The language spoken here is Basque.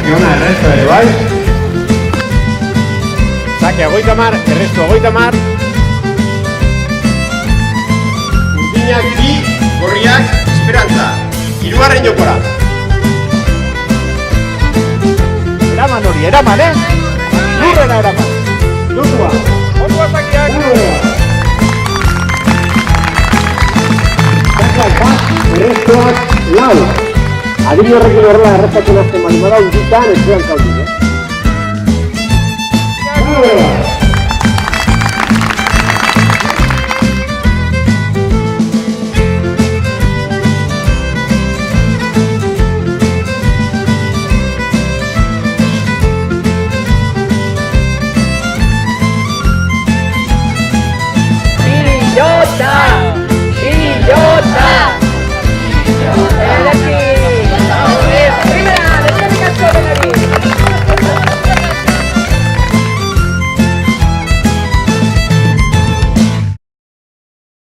Ona erresto ere, bai? Zake, 30, erresto 30. Urdinak 2, gorriak esperantza. 3. jokora. Eraman hori, eraman, Lurrera eraman. Lukua. Ondua zakiak. Zakeak bat, errestoak 4. Adin horrekin horrela errepatzen azten bali bada, unditan ez duan kaudik,